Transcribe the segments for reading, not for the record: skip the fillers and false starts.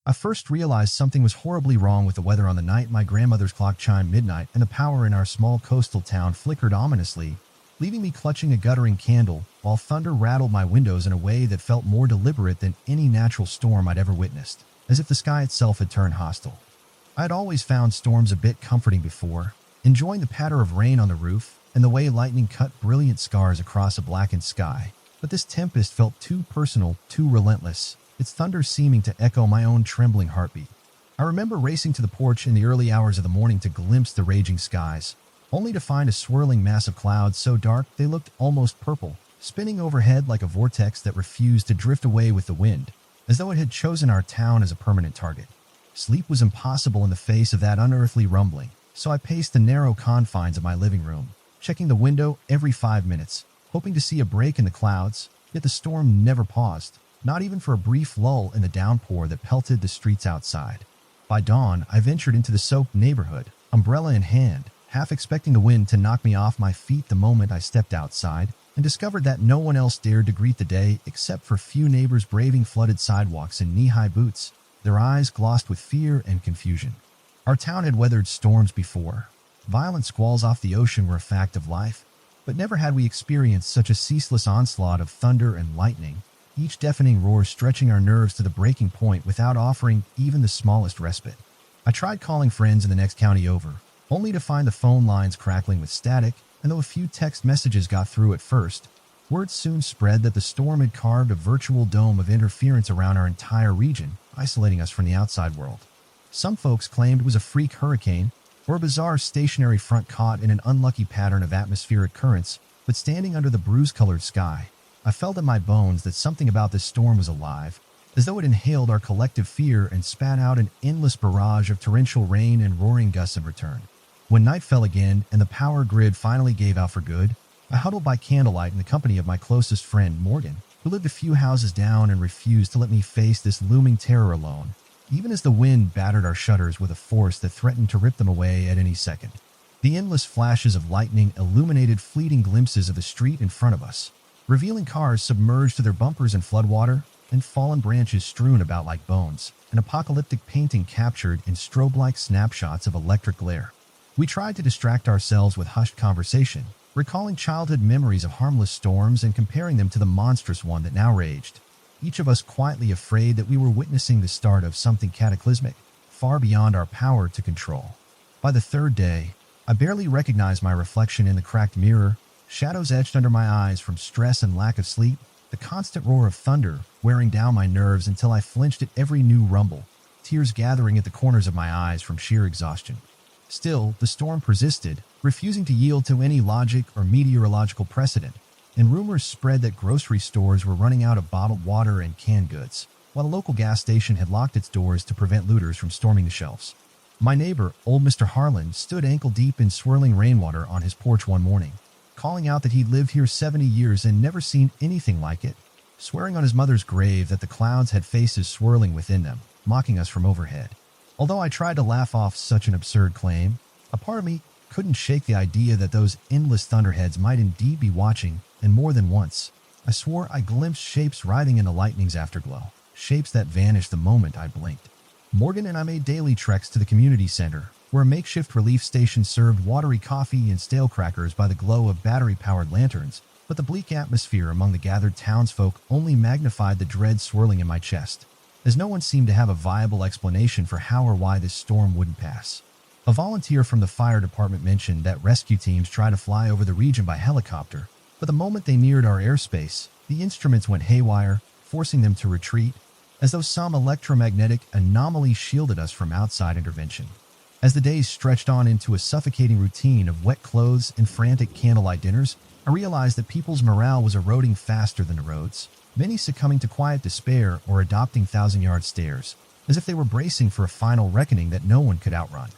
I first realized something was horribly wrong with the weather on the night my grandmother's clock chimed midnight and the power in our small coastal town flickered ominously, leaving me clutching a guttering candle while thunder rattled my windows in a way that felt more deliberate than any natural storm I'd ever witnessed, as if the sky itself had turned hostile. I had always found storms a bit comforting before, enjoying the patter of rain on the roof and the way lightning cut brilliant scars across a blackened sky. But this tempest felt too personal, too relentless, its thunder seeming to echo my own trembling heartbeat. I remember racing to the porch in the early hours of the morning to glimpse the raging skies, only to find a swirling mass of clouds so dark they looked almost purple, spinning overhead like a vortex that refused to drift away with the wind, as though it had chosen our town as a permanent target. Sleep was impossible in the face of that unearthly rumbling, so I paced the narrow confines of my living room, checking the window every 5 minutes, hoping to see a break in the clouds, yet the storm never paused, not even for a brief lull in the downpour that pelted the streets outside. By dawn, I ventured into the soaked neighborhood, umbrella in hand, half expecting the wind to knock me off my feet the moment I stepped outside, and discovered that no one else dared to greet the day except for few neighbors braving flooded sidewalks in knee-high boots, their eyes glossed with fear and confusion. Our town had weathered storms before. Violent squalls off the ocean were a fact of life, but never had we experienced such a ceaseless onslaught of thunder and lightning, each deafening roar stretching our nerves to the breaking point without offering even the smallest respite. I tried calling friends in the next county over, only to find the phone lines crackling with static, and though a few text messages got through at first, word soon spread that the storm had carved a virtual dome of interference around our entire region, isolating us from the outside world. Some folks claimed it was a freak hurricane, or a bizarre stationary front caught in an unlucky pattern of atmospheric currents, but standing under the bruise-colored sky, I felt in my bones that something about this storm was alive, as though it inhaled our collective fear and spat out an endless barrage of torrential rain and roaring gusts in return. When night fell again and the power grid finally gave out for good, I huddled by candlelight in the company of my closest friend, Morgan, who lived a few houses down and refused to let me face this looming terror alone, even as the wind battered our shutters with a force that threatened to rip them away at any second. The endless flashes of lightning illuminated fleeting glimpses of the street in front of us, revealing cars submerged to their bumpers in floodwater and fallen branches strewn about like bones, an apocalyptic painting captured in strobe-like snapshots of electric glare. We tried to distract ourselves with hushed conversation, recalling childhood memories of harmless storms and comparing them to the monstrous one that now raged, each of us quietly afraid that we were witnessing the start of something cataclysmic, far beyond our power to control. By the third day, I barely recognized my reflection in the cracked mirror, shadows etched under my eyes from stress and lack of sleep, the constant roar of thunder wearing down my nerves until I flinched at every new rumble, tears gathering at the corners of my eyes from sheer exhaustion. Still, the storm persisted, refusing to yield to any logic or meteorological precedent, and rumors spread that grocery stores were running out of bottled water and canned goods, while a local gas station had locked its doors to prevent looters from storming the shelves. My neighbor, old Mr. Harlan, stood ankle-deep in swirling rainwater on his porch one morning, calling out that he'd lived here 70 years and never seen anything like it, swearing on his mother's grave that the clouds had faces swirling within them, mocking us from overhead. Although I tried to laugh off such an absurd claim, a part of me couldn't shake the idea that those endless thunderheads might indeed be watching, and more than once, I swore I glimpsed shapes writhing in the lightning's afterglow, shapes that vanished the moment I blinked. Morgan and I made daily treks to the community center, where a makeshift relief station served watery coffee and stale crackers by the glow of battery-powered lanterns, but the bleak atmosphere among the gathered townsfolk only magnified the dread swirling in my chest, as no one seemed to have a viable explanation for how or why this storm wouldn't pass. A volunteer from the fire department mentioned that rescue teams try to fly over the region by helicopter, but the moment they neared our airspace, the instruments went haywire, forcing them to retreat, as though some electromagnetic anomaly shielded us from outside intervention. As the days stretched on into a suffocating routine of wet clothes and frantic candlelight dinners, I realized that people's morale was eroding faster than the roads, many succumbing to quiet despair or adopting thousand-yard stares, as if they were bracing for a final reckoning that no one could outrun.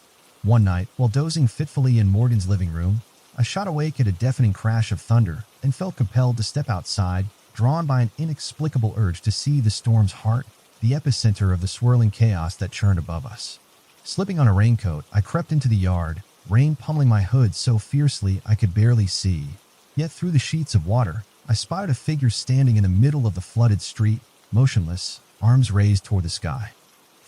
One night, while dozing fitfully in Morgan's living room, I shot awake at a deafening crash of thunder and felt compelled to step outside, drawn by an inexplicable urge to see the storm's heart, the epicenter of the swirling chaos that churned above us. Slipping on a raincoat, I crept into the yard, rain pummeling my hood so fiercely I could barely see. Yet through the sheets of water, I spied a figure standing in the middle of the flooded street, motionless, arms raised toward the sky.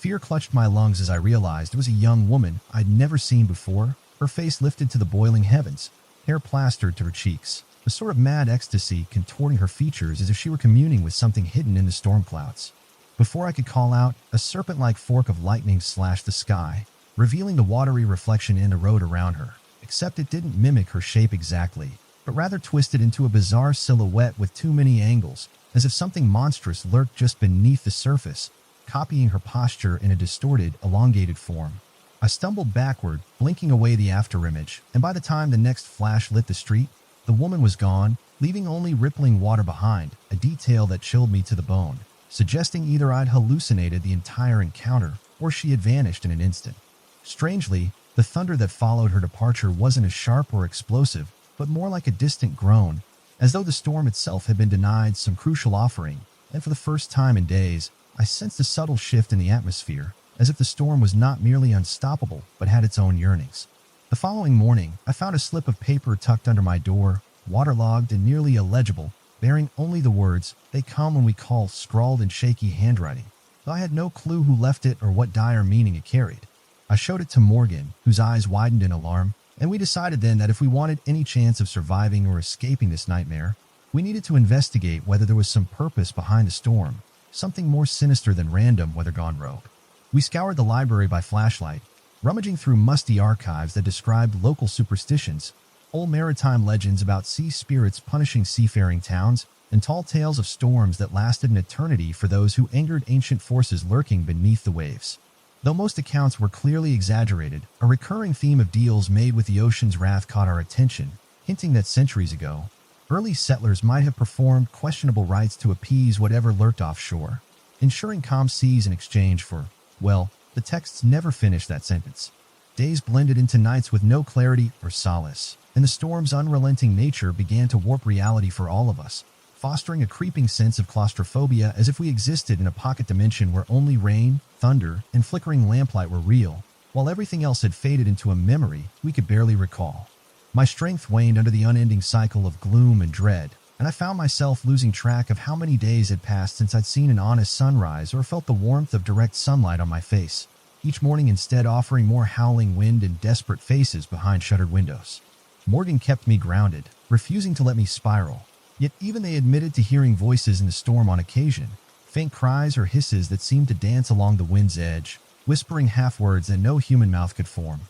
Fear clutched my lungs as I realized it was a young woman I'd never seen before, her face lifted to the boiling heavens, hair plastered to her cheeks, a sort of mad ecstasy contorting her features as if she were communing with something hidden in the storm clouds. Before I could call out, a serpent-like fork of lightning slashed the sky, revealing the watery reflection in the road around her, except it didn't mimic her shape exactly, but rather twisted into a bizarre silhouette with too many angles, as if something monstrous lurked just beneath the surface, copying her posture in a distorted, elongated form. I stumbled backward, blinking away the afterimage, and by the time the next flash lit the street, the woman was gone, leaving only rippling water behind, a detail that chilled me to the bone, suggesting either I'd hallucinated the entire encounter or she had vanished in an instant. Strangely, the thunder that followed her departure wasn't as sharp or explosive, but more like a distant groan, as though the storm itself had been denied some crucial offering, and for the first time in days, I sensed a subtle shift in the atmosphere, as if the storm was not merely unstoppable, but had its own yearnings. The following morning, I found a slip of paper tucked under my door, waterlogged and nearly illegible, bearing only the words, "They come when we call," scrawled in shaky handwriting, though I had no clue who left it or what dire meaning it carried. I showed it to Morgan, whose eyes widened in alarm, and we decided then that if we wanted any chance of surviving or escaping this nightmare, we needed to investigate whether there was some purpose behind the storm, something more sinister than random weather gone rogue. We scoured the library by flashlight, rummaging through musty archives that described local superstitions, old maritime legends about sea spirits punishing seafaring towns, and tall tales of storms that lasted an eternity for those who angered ancient forces lurking beneath the waves. Though most accounts were clearly exaggerated, a recurring theme of deals made with the ocean's wrath caught our attention, hinting that centuries ago, early settlers might have performed questionable rites to appease whatever lurked offshore, ensuring calm seas in exchange for, well, the texts never finished that sentence. Days blended into nights with no clarity or solace, and the storm's unrelenting nature began to warp reality for all of us, fostering a creeping sense of claustrophobia as if we existed in a pocket dimension where only rain, thunder, and flickering lamplight were real, while everything else had faded into a memory we could barely recall. My strength waned under the unending cycle of gloom and dread, and I found myself losing track of how many days had passed since I'd seen an honest sunrise or felt the warmth of direct sunlight on my face, each morning instead offering more howling wind and desperate faces behind shuttered windows. Morgan kept me grounded, refusing to let me spiral, yet even they admitted to hearing voices in the storm on occasion, faint cries or hisses that seemed to dance along the wind's edge, whispering half-words that no human mouth could form.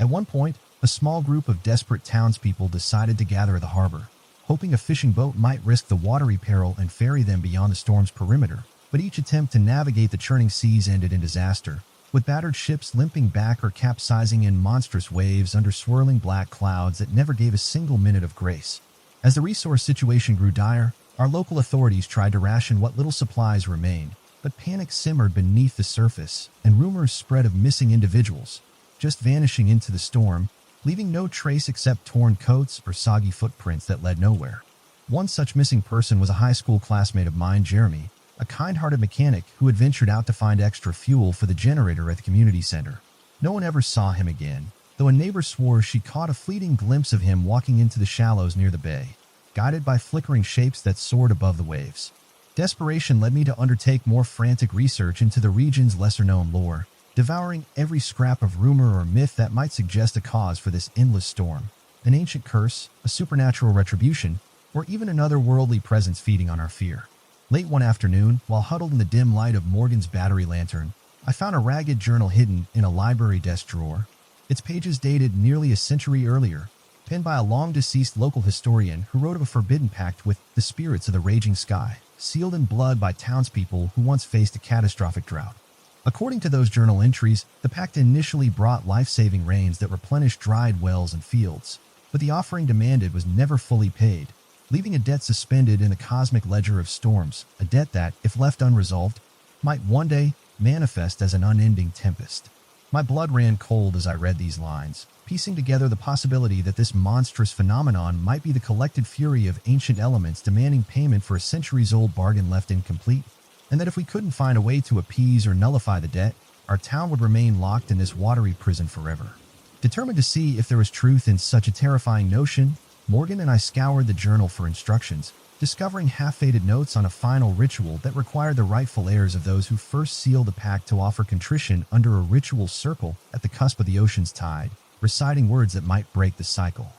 At one point, a small group of desperate townspeople decided to gather at the harbor, hoping a fishing boat might risk the watery peril and ferry them beyond the storm's perimeter, but each attempt to navigate the churning seas ended in disaster, with battered ships limping back or capsizing in monstrous waves under swirling black clouds that never gave a single minute of grace. As the resource situation grew dire, our local authorities tried to ration what little supplies remained, but panic simmered beneath the surface, and rumors spread of missing individuals, just vanishing into the storm, leaving no trace except torn coats or soggy footprints that led nowhere. One such missing person was a high school classmate of mine, Jeremy, a kind-hearted mechanic who had ventured out to find extra fuel for the generator at the community center. No one ever saw him again, though a neighbor swore she caught a fleeting glimpse of him walking into the shallows near the bay, guided by flickering shapes that soared above the waves. Desperation led me to undertake more frantic research into the region's lesser-known lore, devouring every scrap of rumor or myth that might suggest a cause for this endless storm, an ancient curse, a supernatural retribution, or even another worldly presence feeding on our fear. Late one afternoon, while huddled in the dim light of Morgan's battery lantern, I found a ragged journal hidden in a library desk drawer, its pages dated nearly a century earlier, penned by a long-deceased local historian who wrote of a forbidden pact with the spirits of the raging sky, sealed in blood by townspeople who once faced a catastrophic drought. According to those journal entries, the pact initially brought life-saving rains that replenished dried wells and fields, but the offering demanded was never fully paid, leaving a debt suspended in the cosmic ledger of storms, a debt that, if left unresolved, might one day manifest as an unending tempest. My blood ran cold as I read these lines, piecing together the possibility that this monstrous phenomenon might be the collected fury of ancient elements demanding payment for a centuries-old bargain left incomplete, and that if we couldn't find a way to appease or nullify the debt, our town would remain locked in this watery prison forever. Determined to see if there was truth in such a terrifying notion, Morgan and I scoured the journal for instructions, discovering half-faded notes on a final ritual that required the rightful heirs of those who first sealed the pact to offer contrition under a ritual circle at the cusp of the ocean's tide, reciting words that might break the cycle.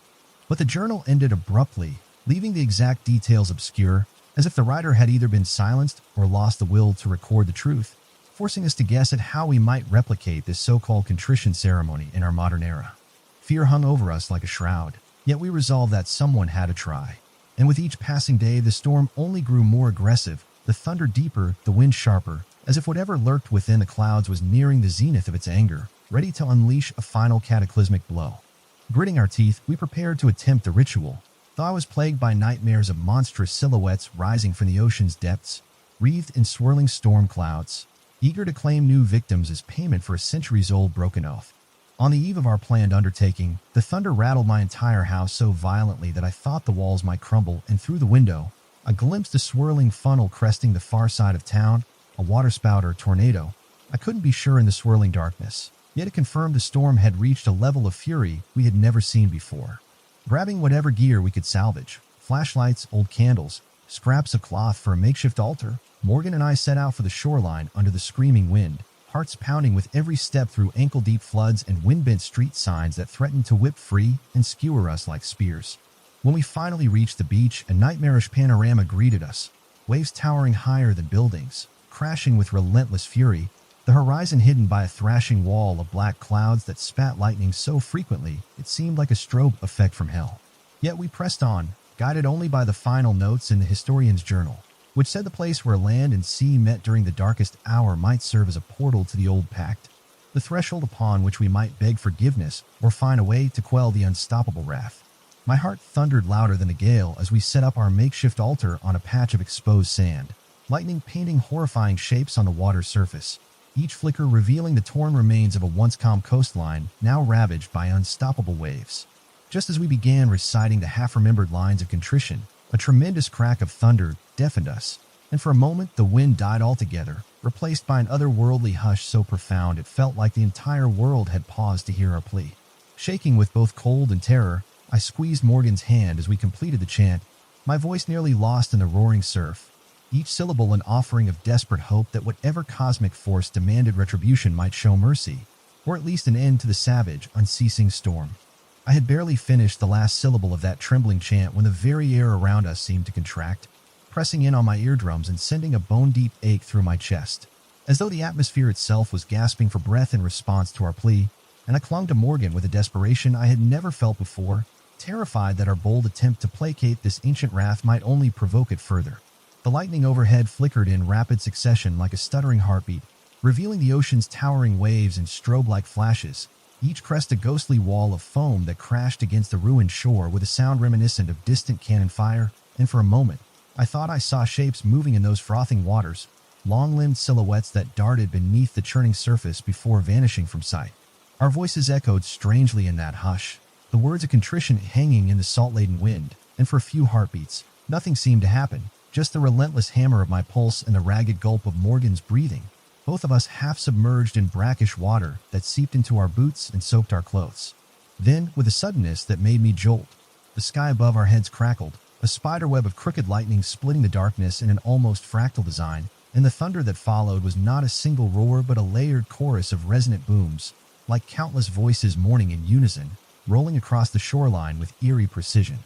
But the journal ended abruptly, leaving the exact details obscure, as if the writer had either been silenced or lost the will to record the truth, forcing us to guess at how we might replicate this so-called contrition ceremony in our modern era. Fear hung over us like a shroud, yet we resolved that someone had to try. And with each passing day, the storm only grew more aggressive, the thunder deeper, the wind sharper, as if whatever lurked within the clouds was nearing the zenith of its anger, ready to unleash a final cataclysmic blow. Gritting our teeth, we prepared to attempt the ritual, though I was plagued by nightmares of monstrous silhouettes rising from the ocean's depths, wreathed in swirling storm clouds, eager to claim new victims as payment for a centuries-old broken oath. On the eve of our planned undertaking, the thunder rattled my entire house so violently that I thought the walls might crumble, and through the window, I glimpsed a swirling funnel cresting the far side of town, a waterspout or tornado. I couldn't be sure in the swirling darkness, yet it confirmed the storm had reached a level of fury we had never seen before. Grabbing whatever gear we could salvage, flashlights, old candles, scraps of cloth for a makeshift altar, Morgan and I set out for the shoreline under the screaming wind, hearts pounding with every step through ankle-deep floods and wind-bent street signs that threatened to whip free and skewer us like spears. When we finally reached the beach, a nightmarish panorama greeted us, waves towering higher than buildings, crashing with relentless fury, the horizon hidden by a thrashing wall of black clouds that spat lightning so frequently it seemed like a strobe effect from hell. Yet we pressed on, guided only by the final notes in the historian's journal, which said the place where land and sea met during the darkest hour might serve as a portal to the old pact, the threshold upon which we might beg forgiveness or find a way to quell the unstoppable wrath. My heart thundered louder than a gale as we set up our makeshift altar on a patch of exposed sand, lightning painting horrifying shapes on the water's surface, each flicker revealing the torn remains of a once calm coastline now ravaged by unstoppable waves. Just as we began reciting the half-remembered lines of contrition, a tremendous crack of thunder deafened us, and for a moment the wind died altogether, replaced by an otherworldly hush so profound it felt like the entire world had paused to hear our plea. Shaking with both cold and terror, I squeezed Morgan's hand as we completed the chant, my voice nearly lost in the roaring surf, each syllable an offering of desperate hope that whatever cosmic force demanded retribution might show mercy, or at least an end to the savage, unceasing storm. I had barely finished the last syllable of that trembling chant when the very air around us seemed to contract, pressing in on my eardrums and sending a bone-deep ache through my chest, as though the atmosphere itself was gasping for breath in response to our plea, and I clung to Morgan with a desperation I had never felt before, terrified that our bold attempt to placate this ancient wrath might only provoke it further. The lightning overhead flickered in rapid succession like a stuttering heartbeat, revealing the ocean's towering waves in strobe-like flashes, each crest a ghostly wall of foam that crashed against the ruined shore with a sound reminiscent of distant cannon fire, and for a moment, I thought I saw shapes moving in those frothing waters, long-limbed silhouettes that darted beneath the churning surface before vanishing from sight. Our voices echoed strangely in that hush, the words of contrition hanging in the salt-laden wind, and for a few heartbeats, nothing seemed to happen, just the relentless hammer of my pulse and the ragged gulp of Morgan's breathing, both of us half submerged in brackish water that seeped into our boots and soaked our clothes. Then, with a suddenness that made me jolt, the sky above our heads crackled, a spiderweb of crooked lightning splitting the darkness in an almost fractal design, and the thunder that followed was not a single roar but a layered chorus of resonant booms, like countless voices mourning in unison, rolling across the shoreline with eerie precision.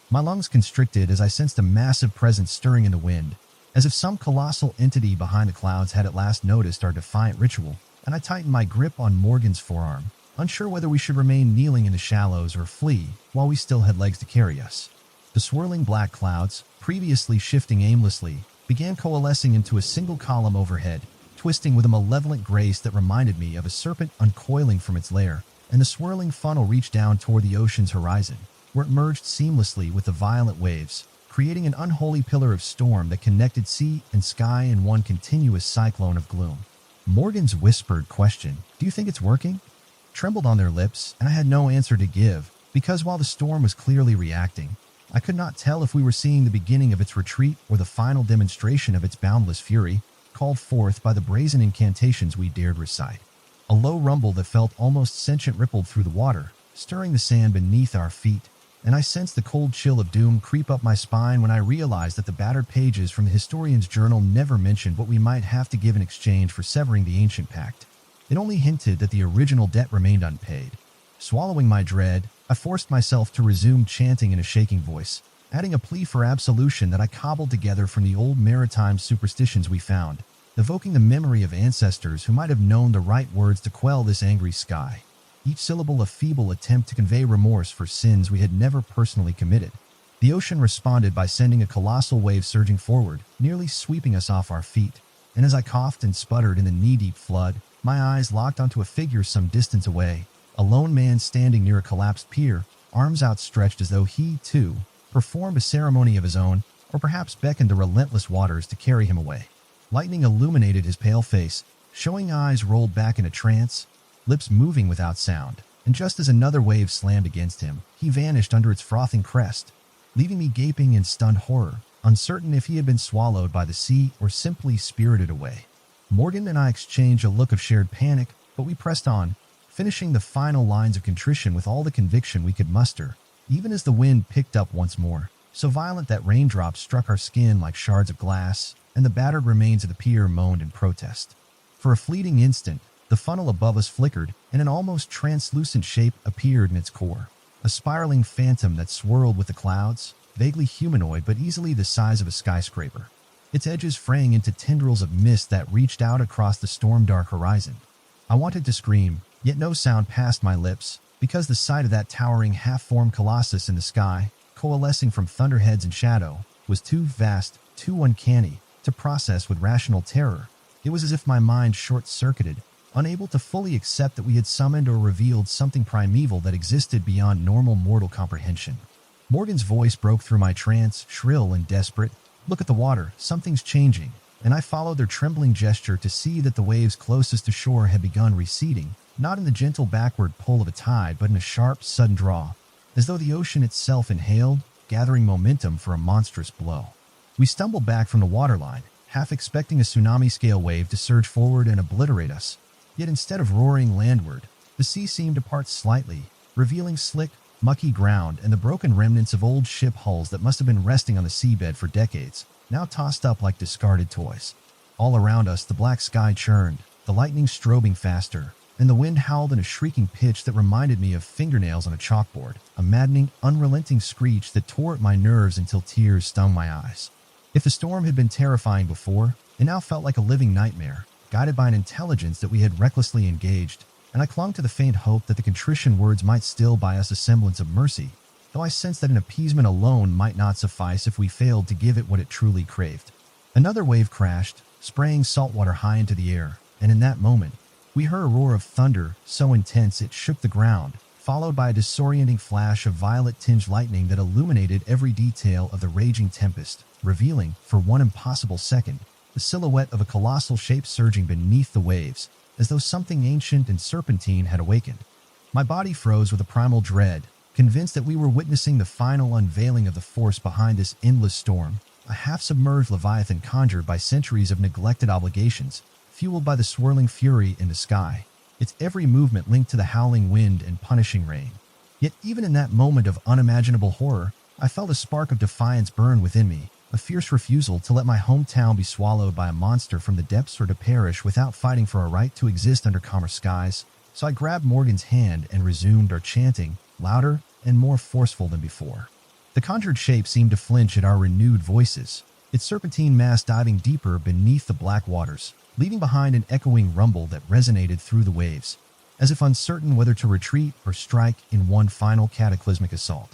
My lungs constricted as I sensed a massive presence stirring in the wind, as if some colossal entity behind the clouds had at last noticed our defiant ritual, and I tightened my grip on Morgan's forearm, unsure whether we should remain kneeling in the shallows or flee while we still had legs to carry us. The swirling black clouds, previously shifting aimlessly, began coalescing into a single column overhead, twisting with a malevolent grace that reminded me of a serpent uncoiling from its lair, and the swirling funnel reached down toward the ocean's horizon, where it merged seamlessly with the violent waves, creating an unholy pillar of storm that connected sea and sky in one continuous cyclone of gloom. Morgan's whispered question, "Do you think it's working?" trembled on their lips, and I had no answer to give, because while the storm was clearly reacting, I could not tell if we were seeing the beginning of its retreat or the final demonstration of its boundless fury, called forth by the brazen incantations we dared recite. A low rumble that felt almost sentient rippled through the water, stirring the sand beneath our feet, and I sensed the cold chill of doom creep up my spine when I realized that the battered pages from the historian's journal never mentioned what we might have to give in exchange for severing the ancient pact. It only hinted that the original debt remained unpaid. Swallowing my dread, I forced myself to resume chanting in a shaking voice, adding a plea for absolution that I cobbled together from the old maritime superstitions we found, evoking the memory of ancestors who might have known the right words to quell this angry sky. Each syllable a feeble attempt to convey remorse for sins we had never personally committed. The ocean responded by sending a colossal wave surging forward, nearly sweeping us off our feet. And as I coughed and sputtered in the knee-deep flood, my eyes locked onto a figure some distance away, a lone man standing near a collapsed pier, arms outstretched as though he, too, performed a ceremony of his own, or perhaps beckoned the relentless waters to carry him away. Lightning illuminated his pale face, showing eyes rolled back in a trance, lips moving without sound, and just as another wave slammed against him, he vanished under its frothing crest, leaving me gaping in stunned horror, uncertain if he had been swallowed by the sea or simply spirited away. Morgan and I exchanged a look of shared panic, but we pressed on, finishing the final lines of contrition with all the conviction we could muster, even as the wind picked up once more, so violent that raindrops struck our skin like shards of glass, and the battered remains of the pier moaned in protest. For a fleeting instant, the funnel above us flickered, and an almost translucent shape appeared in its core. A spiraling phantom that swirled with the clouds, vaguely humanoid but easily the size of a skyscraper, its edges fraying into tendrils of mist that reached out across the storm-dark horizon. I wanted to scream, yet no sound passed my lips, because the sight of that towering half-formed colossus in the sky, coalescing from thunderheads and shadow, was too vast, too uncanny, to process with rational terror. It was as if my mind short-circuited, unable to fully accept that we had summoned or revealed something primeval that existed beyond normal mortal comprehension. Morgan's voice broke through my trance, shrill and desperate. "Look at the water, something's changing," and I followed their trembling gesture to see that the waves closest to shore had begun receding, not in the gentle backward pull of a tide, but in a sharp, sudden draw, as though the ocean itself inhaled, gathering momentum for a monstrous blow. We stumbled back from the waterline, half expecting a tsunami-scale wave to surge forward and obliterate us. Yet instead of roaring landward, the sea seemed to part slightly, revealing slick, mucky ground and the broken remnants of old ship hulls that must have been resting on the seabed for decades, now tossed up like discarded toys. All around us, the black sky churned, the lightning strobing faster, and the wind howled in a shrieking pitch that reminded me of fingernails on a chalkboard, a maddening, unrelenting screech that tore at my nerves until tears stung my eyes. If the storm had been terrifying before, it now felt like a living nightmare, guided by an intelligence that we had recklessly engaged, and I clung to the faint hope that the contrition words might still buy us a semblance of mercy, though I sensed that an appeasement alone might not suffice if we failed to give it what it truly craved. Another wave crashed, spraying saltwater high into the air, and in that moment, we heard a roar of thunder so intense it shook the ground, followed by a disorienting flash of violet-tinged lightning that illuminated every detail of the raging tempest, revealing, for one impossible second, the silhouette of a colossal shape surging beneath the waves, as though something ancient and serpentine had awakened. My body froze with a primal dread, convinced that we were witnessing the final unveiling of the force behind this endless storm, a half-submerged leviathan conjured by centuries of neglected obligations, fueled by the swirling fury in the sky, its every movement linked to the howling wind and punishing rain. Yet even in that moment of unimaginable horror, I felt a spark of defiance burn within me, a fierce refusal to let my hometown be swallowed by a monster from the depths or to perish without fighting for a right to exist under calmer skies. So I grabbed Morgan's hand and resumed our chanting, louder and more forceful than before. The conjured shape seemed to flinch at our renewed voices, its serpentine mass diving deeper beneath the black waters, leaving behind an echoing rumble that resonated through the waves, as if uncertain whether to retreat or strike in one final cataclysmic assault.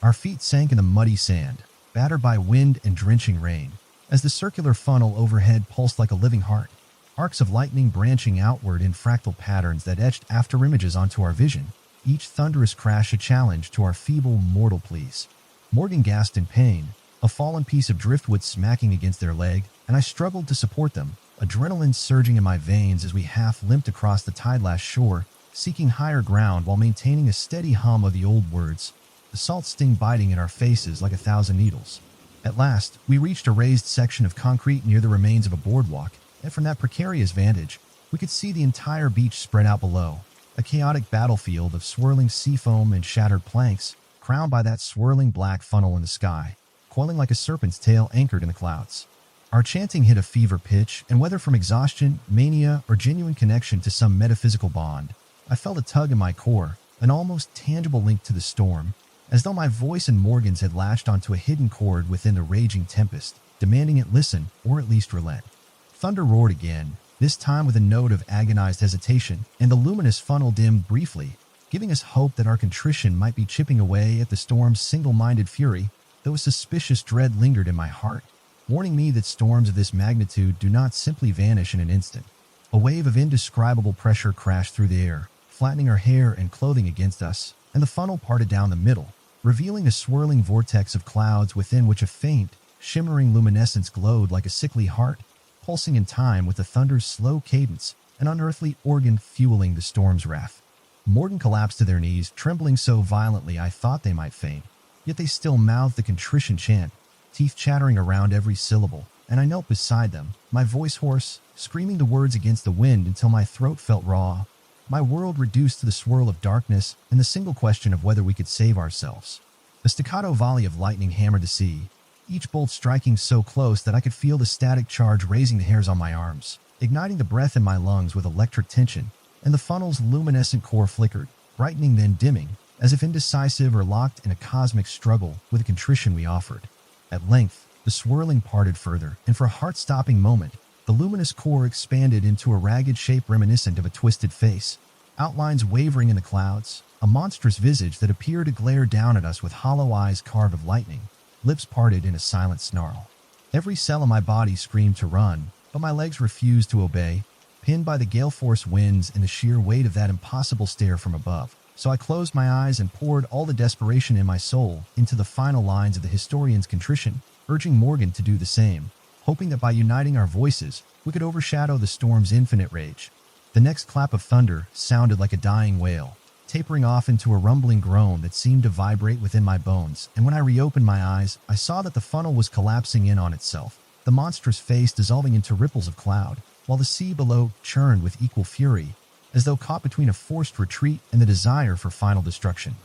Our feet sank in the muddy sand, battered by wind and drenching rain, as the circular funnel overhead pulsed like a living heart, arcs of lightning branching outward in fractal patterns that etched afterimages onto our vision, each thunderous crash a challenge to our feeble mortal pleas. Morgan gasped in pain, a fallen piece of driftwood smacking against their leg, and I struggled to support them, adrenaline surging in my veins as we half-limped across the tide-lashed shore, seeking higher ground while maintaining a steady hum of the old words, the salt sting biting in our faces like 1,000 needles. At last, we reached a raised section of concrete near the remains of a boardwalk, and from that precarious vantage, we could see the entire beach spread out below, a chaotic battlefield of swirling sea foam and shattered planks, crowned by that swirling black funnel in the sky, coiling like a serpent's tail anchored in the clouds. Our chanting hit a fever pitch, and whether from exhaustion, mania, or genuine connection to some metaphysical bond, I felt a tug in my core, an almost tangible link to the storm, as though my voice and Morgan's had latched onto a hidden chord within the raging tempest, demanding it listen or at least relent. Thunder roared again, this time with a note of agonized hesitation, and the luminous funnel dimmed briefly, giving us hope that our contrition might be chipping away at the storm's single-minded fury, though a suspicious dread lingered in my heart, warning me that storms of this magnitude do not simply vanish in an instant. A wave of indescribable pressure crashed through the air, flattening our hair and clothing against us, and the funnel parted down the middle, revealing a swirling vortex of clouds within which a faint, shimmering luminescence glowed like a sickly heart, pulsing in time with the thunder's slow cadence, an unearthly organ fueling the storm's wrath. Morgan collapsed to their knees, trembling so violently I thought they might faint, yet they still mouthed the contrition chant, teeth chattering around every syllable, and I knelt beside them, my voice hoarse, screaming the words against the wind until my throat felt raw, my world reduced to the swirl of darkness and the single question of whether we could save ourselves. A staccato volley of lightning hammered the sea, each bolt striking so close that I could feel the static charge raising the hairs on my arms, igniting the breath in my lungs with electric tension, and the funnel's luminescent core flickered, brightening then dimming, as if indecisive or locked in a cosmic struggle with the contrition we offered. At length, the swirling parted further, and for a heart-stopping moment, the luminous core expanded into a ragged shape reminiscent of a twisted face, outlines wavering in the clouds, a monstrous visage that appeared to glare down at us with hollow eyes carved of lightning, lips parted in a silent snarl. Every cell in my body screamed to run, but my legs refused to obey, pinned by the gale-force winds and the sheer weight of that impossible stare from above. So I closed my eyes and poured all the desperation in my soul into the final lines of the historian's contrition, urging Morgan to do the same, hoping that by uniting our voices, we could overshadow the storm's infinite rage. The next clap of thunder sounded like a dying wail, tapering off into a rumbling groan that seemed to vibrate within my bones, and when I reopened my eyes, I saw that the funnel was collapsing in on itself, the monstrous face dissolving into ripples of cloud, while the sea below churned with equal fury, as though caught between a forced retreat and the desire for final destruction.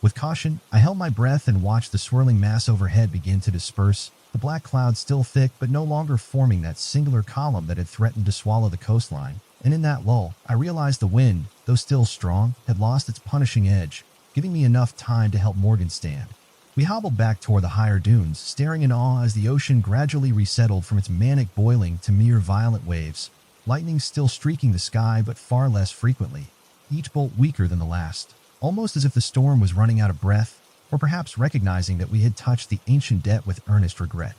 With caution, I held my breath and watched the swirling mass overhead begin to disperse, the black clouds still thick but no longer forming that singular column that had threatened to swallow the coastline. And in that lull, I realized the wind, though still strong, had lost its punishing edge, giving me enough time to help Morgan stand. We hobbled back toward the higher dunes, staring in awe as the ocean gradually resettled from its manic boiling to mere violent waves, lightning still streaking the sky but far less frequently, each bolt weaker than the last, almost as if the storm was running out of breath, or perhaps recognizing that we had touched the ancient debt with earnest regret.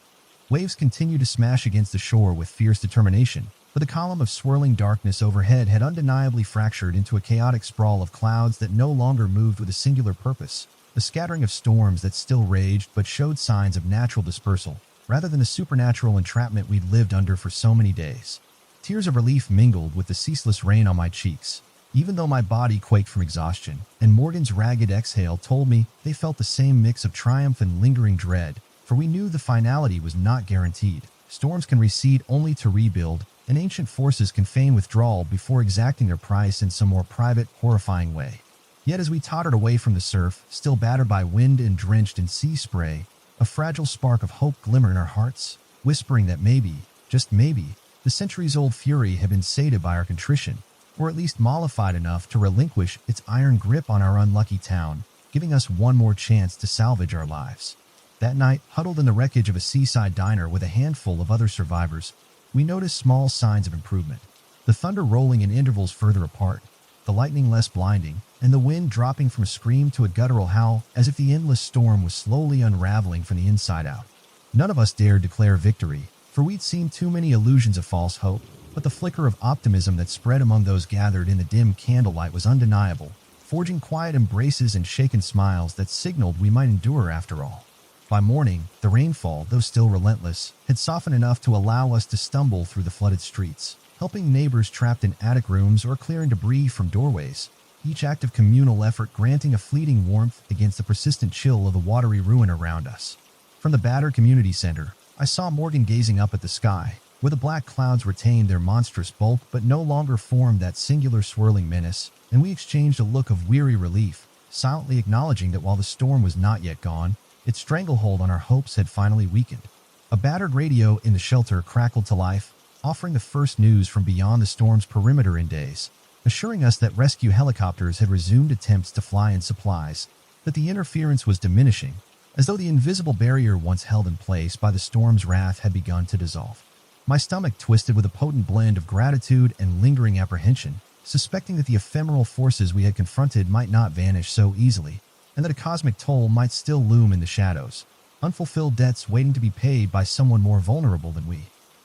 Waves continued to smash against the shore with fierce determination, but the column of swirling darkness overhead had undeniably fractured into a chaotic sprawl of clouds that no longer moved with a singular purpose, a scattering of storms that still raged but showed signs of natural dispersal, rather than the supernatural entrapment we'd lived under for so many days. Tears of relief mingled with the ceaseless rain on my cheeks, even though my body quaked from exhaustion, and Morgan's ragged exhale told me they felt the same mix of triumph and lingering dread, for we knew the finality was not guaranteed. Storms can recede only to rebuild, and ancient forces can feign withdrawal before exacting their price in some more private, horrifying way. Yet as we tottered away from the surf, still battered by wind and drenched in sea spray, a fragile spark of hope glimmered in our hearts, whispering that maybe, just maybe, the centuries-old fury had been sated by our contrition, or at least mollified enough to relinquish its iron grip on our unlucky town, giving us one more chance to salvage our lives. That night, huddled in the wreckage of a seaside diner with a handful of other survivors, we noticed small signs of improvement. The thunder rolling in intervals further apart, the lightning less blinding, and the wind dropping from a scream to a guttural howl as if the endless storm was slowly unraveling from the inside out. None of us dared declare victory, for we'd seen too many illusions of false hope, but the flicker of optimism that spread among those gathered in the dim candlelight was undeniable, forging quiet embraces and shaken smiles that signaled we might endure after all. By morning, the rainfall, though still relentless, had softened enough to allow us to stumble through the flooded streets, helping neighbors trapped in attic rooms or clearing debris from doorways, each act of communal effort granting a fleeting warmth against the persistent chill of the watery ruin around us. From the battered community center, I saw Morgan gazing up at the sky, where the black clouds retained their monstrous bulk but no longer formed that singular swirling menace, and we exchanged a look of weary relief, silently acknowledging that while the storm was not yet gone, its stranglehold on our hopes had finally weakened. A battered radio in the shelter crackled to life, offering the first news from beyond the storm's perimeter in days, assuring us that rescue helicopters had resumed attempts to fly in supplies, that the interference was diminishing, as though the invisible barrier once held in place by the storm's wrath had begun to dissolve. My stomach twisted with a potent blend of gratitude and lingering apprehension, suspecting that the ephemeral forces we had confronted might not vanish so easily, and that a cosmic toll might still loom in the shadows, unfulfilled debts waiting to be paid by someone more vulnerable than we.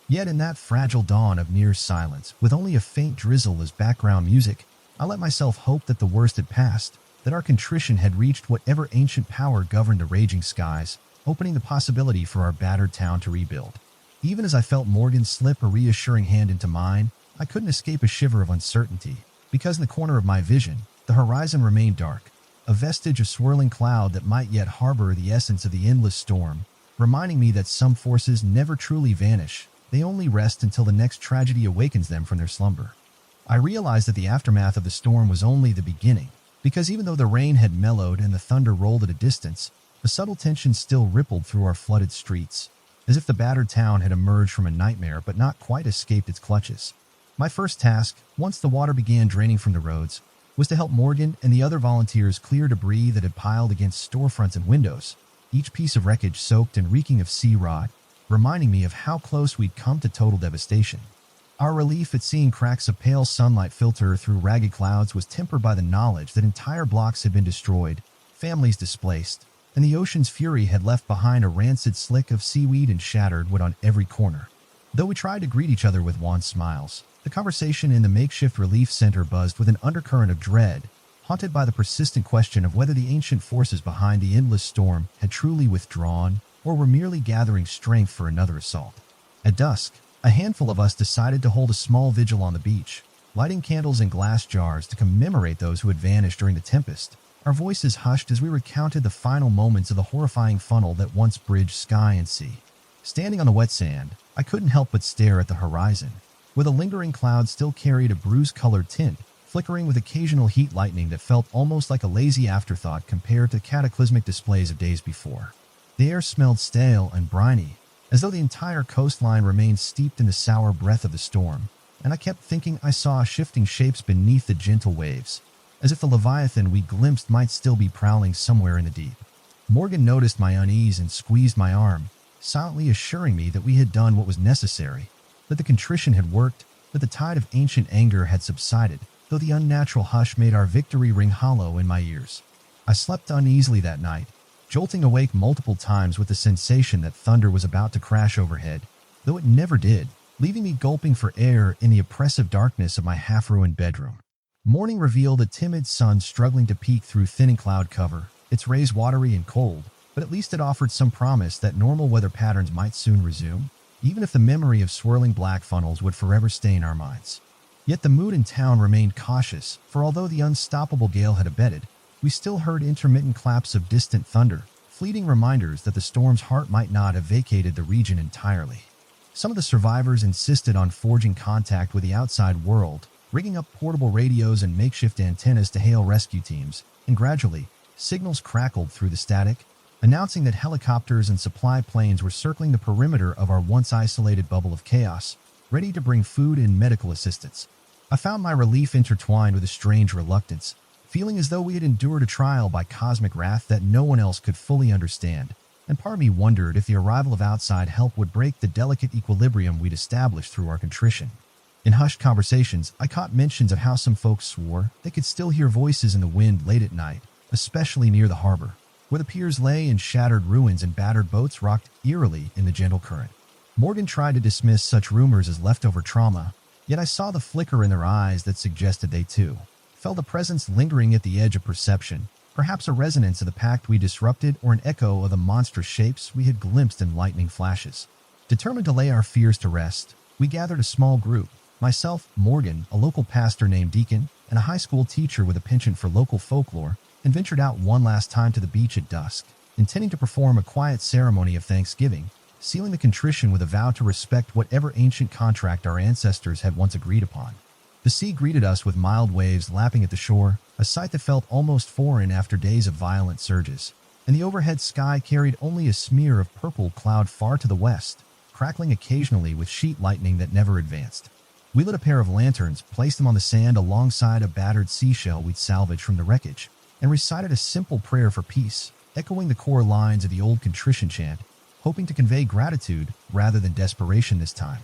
Yet in that fragile dawn of near silence, with only a faint drizzle as background music, I let myself hope that the worst had passed, that our contrition had reached whatever ancient power governed the raging skies, opening the possibility for our battered town to rebuild. Even as I felt Morgan slip a reassuring hand into mine, I couldn't escape a shiver of uncertainty, because in the corner of my vision, the horizon remained dark, a vestige of swirling cloud that might yet harbor the essence of the endless storm, reminding me that some forces never truly vanish, they only rest until the next tragedy awakens them from their slumber. I realized that the aftermath of the storm was only the beginning, because even though the rain had mellowed and the thunder rolled at a distance, a subtle tension still rippled through our flooded streets, as if the battered town had emerged from a nightmare but not quite escaped its clutches. My first task, once the water began draining from the roads, was to help Morgan and the other volunteers clear debris that had piled against storefronts and windows, each piece of wreckage soaked and reeking of sea rot, reminding me of how close we'd come to total devastation. Our relief at seeing cracks of pale sunlight filter through ragged clouds was tempered by the knowledge that entire blocks had been destroyed, families displaced, and the ocean's fury had left behind a rancid slick of seaweed and shattered wood on every corner. Though we tried to greet each other with wan smiles, the conversation in the makeshift relief center buzzed with an undercurrent of dread, haunted by the persistent question of whether the ancient forces behind the endless storm had truly withdrawn or were merely gathering strength for another assault. At dusk, a handful of us decided to hold a small vigil on the beach, lighting candles in glass jars to commemorate those who had vanished during the tempest, our voices hushed as we recounted the final moments of the horrifying funnel that once bridged sky and sea. Standing on the wet sand, I couldn't help but stare at the horizon, where the lingering clouds still carried a bruise-colored tint, flickering with occasional heat lightning that felt almost like a lazy afterthought compared to cataclysmic displays of days before. The air smelled stale and briny, as though the entire coastline remained steeped in the sour breath of the storm, and I kept thinking I saw shifting shapes beneath the gentle waves, as if the leviathan we glimpsed might still be prowling somewhere in the deep. Morgan noticed my unease and squeezed my arm, silently assuring me that we had done what was necessary, that the contrition had worked, that the tide of ancient anger had subsided, though the unnatural hush made our victory ring hollow in my ears. I slept uneasily that night, jolting awake multiple times with the sensation that thunder was about to crash overhead, though it never did, leaving me gulping for air in the oppressive darkness of my half-ruined bedroom. Morning revealed a timid sun struggling to peek through thinning cloud cover, its rays watery and cold, but at least it offered some promise that normal weather patterns might soon resume, even if the memory of swirling black funnels would forever stain our minds. Yet the mood in town remained cautious, for although the unstoppable gale had abated, we still heard intermittent claps of distant thunder, fleeting reminders that the storm's heart might not have vacated the region entirely. Some of the survivors insisted on forging contact with the outside world, rigging up portable radios and makeshift antennas to hail rescue teams, and gradually, signals crackled through the static, announcing that helicopters and supply planes were circling the perimeter of our once isolated bubble of chaos, ready to bring food and medical assistance. I found my relief intertwined with a strange reluctance, feeling as though we had endured a trial by cosmic wrath that no one else could fully understand, and part of me wondered if the arrival of outside help would break the delicate equilibrium we'd established through our contrition. In hushed conversations, I caught mentions of how some folks swore they could still hear voices in the wind late at night, especially near the harbor, where the piers lay in shattered ruins and battered boats rocked eerily in the gentle current. Morgan tried to dismiss such rumors as leftover trauma, yet I saw the flicker in their eyes that suggested they too felt a presence lingering at the edge of perception, perhaps a resonance of the pact we disrupted or an echo of the monstrous shapes we had glimpsed in lightning flashes. Determined to lay our fears to rest, we gathered a small group, myself, Morgan, a local pastor named Deacon, and a high school teacher with a penchant for local folklore, and ventured out one last time to the beach at dusk, intending to perform a quiet ceremony of thanksgiving, sealing the contrition with a vow to respect whatever ancient contract our ancestors had once agreed upon. The sea greeted us with mild waves lapping at the shore, a sight that felt almost foreign after days of violent surges. And the overhead sky carried only a smear of purple cloud far to the west, crackling occasionally with sheet lightning that never advanced. We lit a pair of lanterns, placed them on the sand alongside a battered seashell we'd salvaged from the wreckage, and recited a simple prayer for peace, echoing the core lines of the old contrition chant, hoping to convey gratitude rather than desperation this time.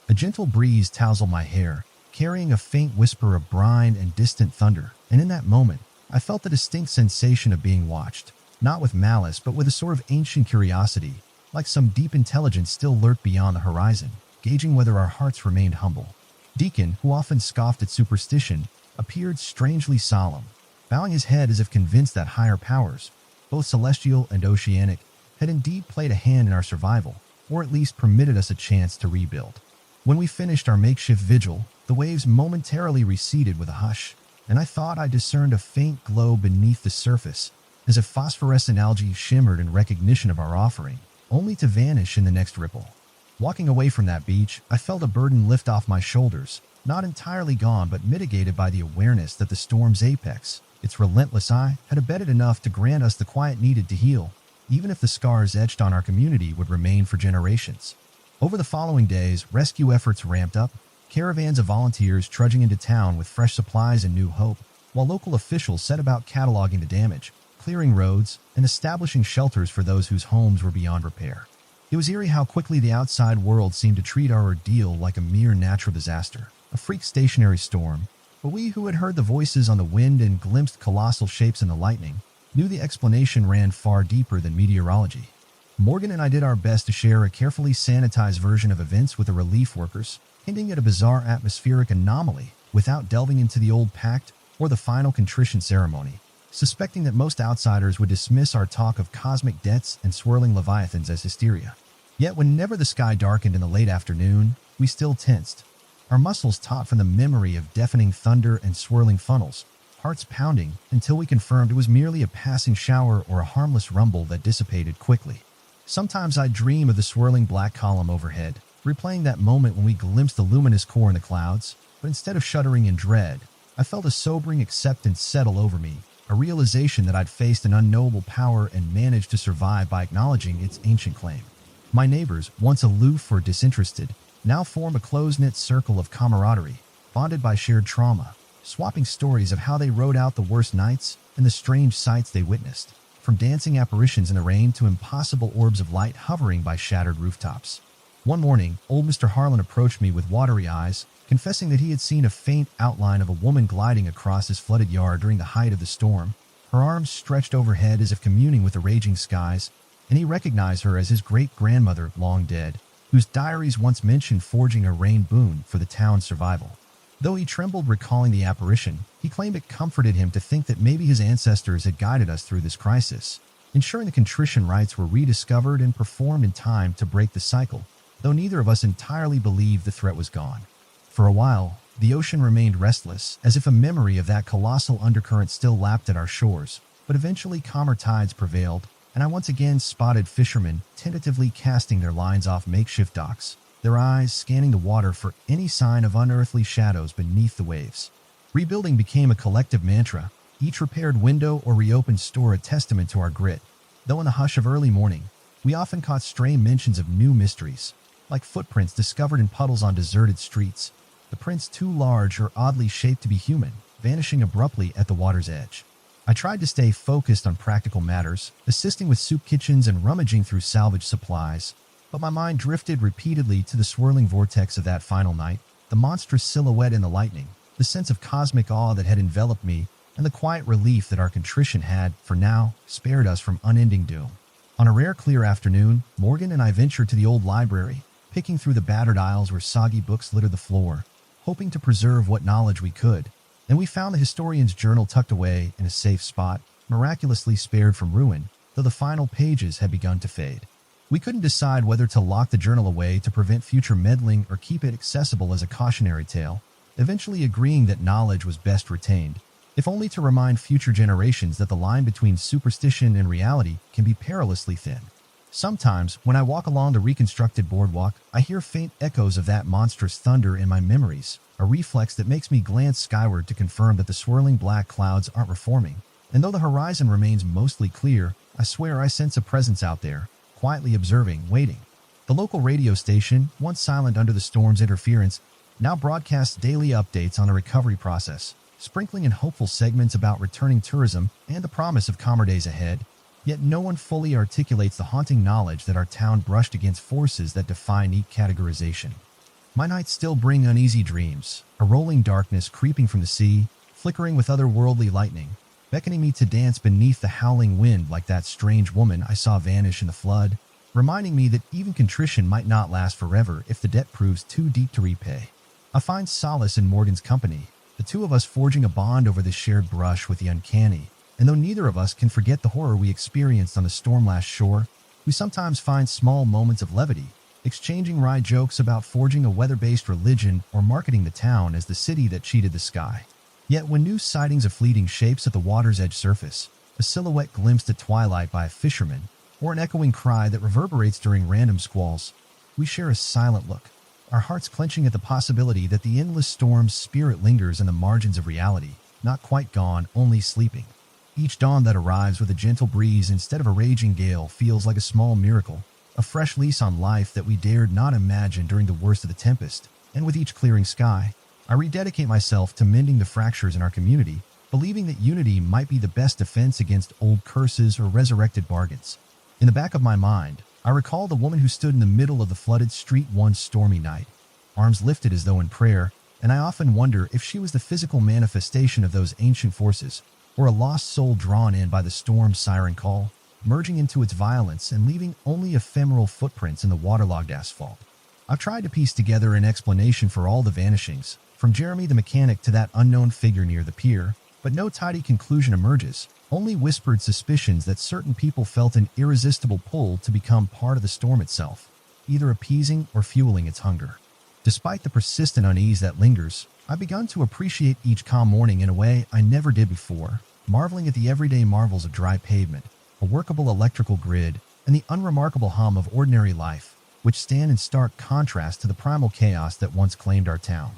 A gentle breeze tousled my hair, carrying a faint whisper of brine and distant thunder, and in that moment, I felt the distinct sensation of being watched, not with malice but with a sort of ancient curiosity, like some deep intelligence still lurked beyond the horizon, gauging whether our hearts remained humble. Deacon, who often scoffed at superstition, appeared strangely solemn, bowing his head as if convinced that higher powers, both celestial and oceanic, had indeed played a hand in our survival, or at least permitted us a chance to rebuild. When we finished our makeshift vigil, the waves momentarily receded with a hush, and I thought I discerned a faint glow beneath the surface, as if phosphorescent algae shimmered in recognition of our offering, only to vanish in the next ripple. Walking away from that beach, I felt a burden lift off my shoulders, not entirely gone but mitigated by the awareness that the storm's apex, its relentless eye, had abetted enough to grant us the quiet needed to heal, even if the scars etched on our community would remain for generations. Over the following days, rescue efforts ramped up, caravans of volunteers trudging into town with fresh supplies and new hope, while local officials set about cataloging the damage, clearing roads, and establishing shelters for those whose homes were beyond repair. It was eerie how quickly the outside world seemed to treat our ordeal like a mere natural disaster, a freak stationary storm, but we who had heard the voices on the wind and glimpsed colossal shapes in the lightning knew the explanation ran far deeper than meteorology. Morgan and I did our best to share a carefully sanitized version of events with the relief workers, hinting at a bizarre atmospheric anomaly without delving into the old pact or the final contrition ceremony, suspecting that most outsiders would dismiss our talk of cosmic debts and swirling leviathans as hysteria. Yet whenever the sky darkened in the late afternoon, we still tensed, our muscles taut from the memory of deafening thunder and swirling funnels, hearts pounding until we confirmed it was merely a passing shower or a harmless rumble that dissipated quickly. Sometimes I'd dream of the swirling black column overhead, replaying that moment when we glimpsed the luminous core in the clouds, but instead of shuddering in dread, I felt a sobering acceptance settle over me, a realization that I'd faced an unknowable power and managed to survive by acknowledging its ancient claim. My neighbors, once aloof or disinterested, now form a close-knit circle of camaraderie, bonded by shared trauma, swapping stories of how they rode out the worst nights and the strange sights they witnessed, from dancing apparitions in the rain to impossible orbs of light hovering by shattered rooftops. One morning, old Mr. Harlan approached me with watery eyes, confessing that he had seen a faint outline of a woman gliding across his flooded yard during the height of the storm, her arms stretched overhead as if communing with the raging skies, and he recognized her as his great-grandmother, long dead, whose diaries once mentioned forging a rain boon for the town's survival. Though he trembled recalling the apparition, he claimed it comforted him to think that maybe his ancestors had guided us through this crisis, ensuring the contrition rites were rediscovered and performed in time to break the cycle, though neither of us entirely believed the threat was gone. For a while, the ocean remained restless, as if a memory of that colossal undercurrent still lapped at our shores, but eventually calmer tides prevailed, and I once again spotted fishermen tentatively casting their lines off makeshift docks, their eyes scanning the water for any sign of unearthly shadows beneath the waves. Rebuilding became a collective mantra, each repaired window or reopened store a testament to our grit, though in the hush of early morning, we often caught stray mentions of new mysteries, like footprints discovered in puddles on deserted streets, the prints too large or oddly shaped to be human, vanishing abruptly at the water's edge. I tried to stay focused on practical matters, assisting with soup kitchens and rummaging through salvage supplies, but my mind drifted repeatedly to the swirling vortex of that final night, the monstrous silhouette in the lightning, the sense of cosmic awe that had enveloped me, and the quiet relief that our contrition had, for now, spared us from unending doom. On a rare clear afternoon, Morgan and I ventured to the old library, picking through the battered aisles where soggy books littered the floor, hoping to preserve what knowledge we could, and we found the historian's journal tucked away in a safe spot, miraculously spared from ruin, though the final pages had begun to fade. We couldn't decide whether to lock the journal away to prevent future meddling or keep it accessible as a cautionary tale, eventually agreeing that knowledge was best retained, if only to remind future generations that the line between superstition and reality can be perilously thin. Sometimes, when I walk along the reconstructed boardwalk, I hear faint echoes of that monstrous thunder in my memories, a reflex that makes me glance skyward to confirm that the swirling black clouds aren't reforming. And though the horizon remains mostly clear, I swear I sense a presence out there, quietly observing, waiting. The local radio station, once silent under the storm's interference, now broadcasts daily updates on the recovery process, sprinkling in hopeful segments about returning tourism and the promise of calmer days ahead. Yet no one fully articulates the haunting knowledge that our town brushed against forces that defy neat categorization. My nights still bring uneasy dreams, a rolling darkness creeping from the sea, flickering with otherworldly lightning, beckoning me to dance beneath the howling wind like that strange woman I saw vanish in the flood, reminding me that even contrition might not last forever if the debt proves too deep to repay. I find solace in Morgan's company, the two of us forging a bond over this shared brush with the uncanny. And though neither of us can forget the horror we experienced on the storm-lashed shore, we sometimes find small moments of levity, exchanging wry jokes about forging a weather-based religion or marketing the town as the city that cheated the sky. Yet when new sightings of fleeting shapes at the water's edge surface, a silhouette glimpsed at twilight by a fisherman, or an echoing cry that reverberates during random squalls, we share a silent look, our hearts clenching at the possibility that the endless storm's spirit lingers in the margins of reality, not quite gone, only sleeping. Each dawn that arrives with a gentle breeze instead of a raging gale feels like a small miracle, a fresh lease on life that we dared not imagine during the worst of the tempest. And with each clearing sky, I rededicate myself to mending the fractures in our community, believing that unity might be the best defense against old curses or resurrected bargains. In the back of my mind, I recall the woman who stood in the middle of the flooded street one stormy night, arms lifted as though in prayer, and I often wonder if she was the physical manifestation of those ancient forces, or a lost soul drawn in by the storm's siren call, merging into its violence and leaving only ephemeral footprints in the waterlogged asphalt. I've tried to piece together an explanation for all the vanishings, from Jeremy the mechanic to that unknown figure near the pier, but no tidy conclusion emerges, only whispered suspicions that certain people felt an irresistible pull to become part of the storm itself, either appeasing or fueling its hunger. Despite the persistent unease that lingers, I've begun to appreciate each calm morning in a way I never did before, marveling at the everyday marvels of dry pavement, a workable electrical grid, and the unremarkable hum of ordinary life, which stand in stark contrast to the primal chaos that once claimed our town.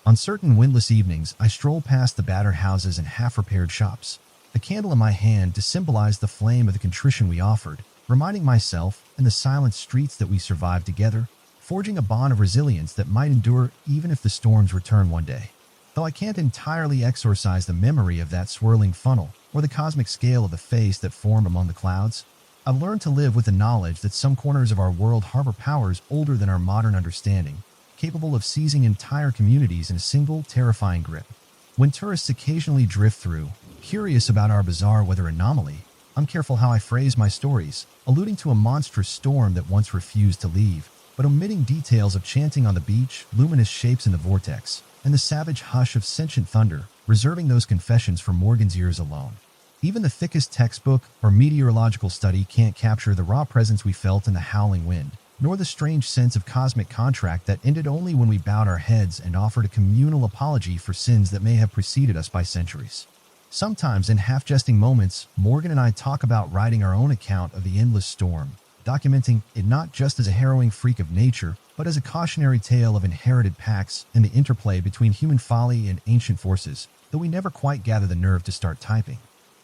On certain windless evenings, I stroll past the battered houses and half-repaired shops, a candle in my hand to symbolize the flame of the contrition we offered, reminding myself and the silent streets that we survived together, forging a bond of resilience that might endure even if the storms return one day. Though I can't entirely exorcise the memory of that swirling funnel or the cosmic scale of the face that formed among the clouds, I've learned to live with the knowledge that some corners of our world harbor powers older than our modern understanding, capable of seizing entire communities in a single, terrifying grip. When tourists occasionally drift through, curious about our bizarre weather anomaly, I'm careful how I phrase my stories, alluding to a monstrous storm that once refused to leave, but omitting details of chanting on the beach, luminous shapes in the vortex, and the savage hush of sentient thunder, reserving those confessions for Morgan's ears alone. Even the thickest textbook or meteorological study can't capture the raw presence we felt in the howling wind, nor the strange sense of cosmic contract that ended only when we bowed our heads and offered a communal apology for sins that may have preceded us by centuries. Sometimes, in half-jesting moments, Morgan and I talk about writing our own account of the endless storm, documenting it not just as a harrowing freak of nature, but as a cautionary tale of inherited pacts and the interplay between human folly and ancient forces, though we never quite gather the nerve to start typing.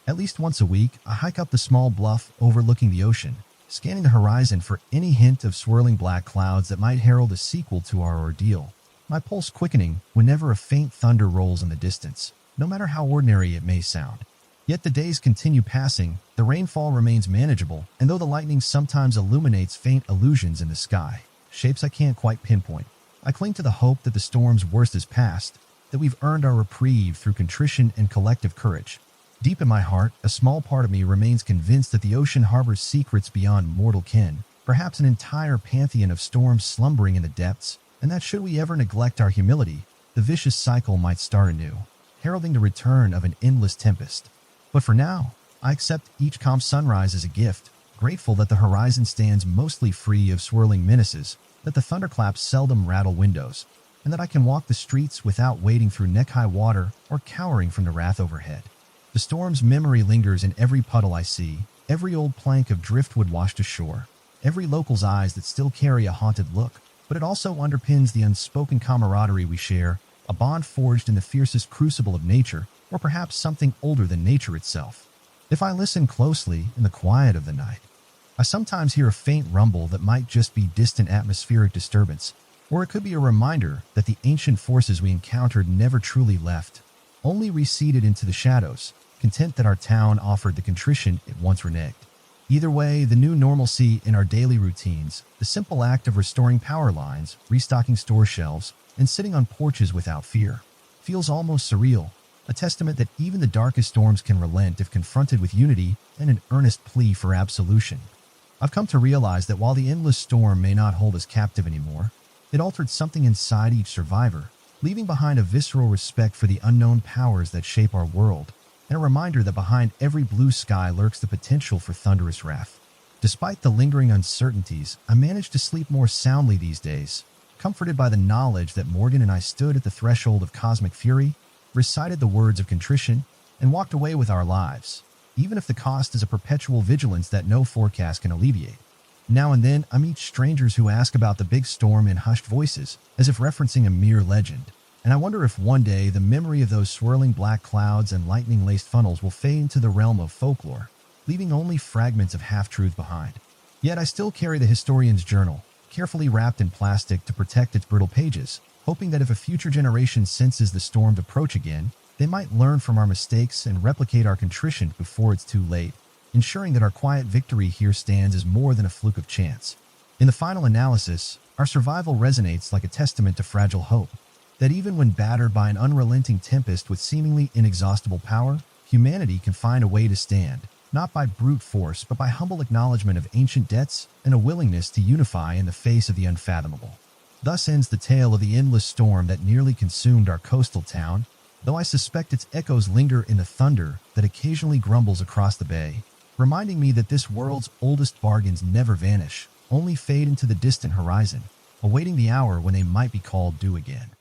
At least once a week, I hike up the small bluff overlooking the ocean, scanning the horizon for any hint of swirling black clouds that might herald a sequel to our ordeal, my pulse quickening whenever a faint thunder rolls in the distance, no matter how ordinary it may sound. Yet the days continue passing, the rainfall remains manageable, and though the lightning sometimes illuminates faint illusions in the sky, shapes I can't quite pinpoint, I cling to the hope that the storm's worst is past, that we've earned our reprieve through contrition and collective courage. Deep in my heart, a small part of me remains convinced that the ocean harbors secrets beyond mortal ken, perhaps an entire pantheon of storms slumbering in the depths, and that should we ever neglect our humility, the vicious cycle might start anew, heralding the return of an endless tempest. But for now, I accept each calm sunrise as a gift, grateful that the horizon stands mostly free of swirling menaces, that the thunderclaps seldom rattle windows, and that I can walk the streets without wading through neck-high water or cowering from the wrath overhead. The storm's memory lingers in every puddle I see, every old plank of driftwood washed ashore, every local's eyes that still carry a haunted look, but it also underpins the unspoken camaraderie we share, a bond forged in the fiercest crucible of nature, or perhaps something older than nature itself. If I listen closely in the quiet of the night, I sometimes hear a faint rumble that might just be distant atmospheric disturbance, or it could be a reminder that the ancient forces we encountered never truly left, only receded into the shadows, content that our town offered the contrition it once reneged. Either way, the new normalcy in our daily routines, the simple act of restoring power lines, restocking store shelves, and sitting on porches without fear, feels almost surreal, a testament that even the darkest storms can relent if confronted with unity and an earnest plea for absolution. I've come to realize that while the endless storm may not hold us captive anymore, it altered something inside each survivor, leaving behind a visceral respect for the unknown powers that shape our world, and a reminder that behind every blue sky lurks the potential for thunderous wrath. Despite the lingering uncertainties, I managed to sleep more soundly these days, comforted by the knowledge that Morgan and I stood at the threshold of cosmic fury, recited the words of contrition, and walked away with our lives, even if the cost is a perpetual vigilance that no forecast can alleviate. Now and then, I meet strangers who ask about the big storm in hushed voices, as if referencing a mere legend, and I wonder if one day the memory of those swirling black clouds and lightning-laced funnels will fade into the realm of folklore, leaving only fragments of half-truth behind. Yet I still carry the historian's journal, carefully wrapped in plastic to protect its brittle pages, hoping that if a future generation senses the storm's approach again, they might learn from our mistakes and replicate our contrition before it's too late, ensuring that our quiet victory here stands as more than a fluke of chance. In the final analysis, our survival resonates like a testament to fragile hope, that even when battered by an unrelenting tempest with seemingly inexhaustible power, humanity can find a way to stand, not by brute force but by humble acknowledgement of ancient debts and a willingness to unify in the face of the unfathomable. Thus ends the tale of the endless storm that nearly consumed our coastal town, though I suspect its echoes linger in the thunder that occasionally grumbles across the bay, reminding me that this world's oldest bargains never vanish, only fade into the distant horizon, awaiting the hour when they might be called due again.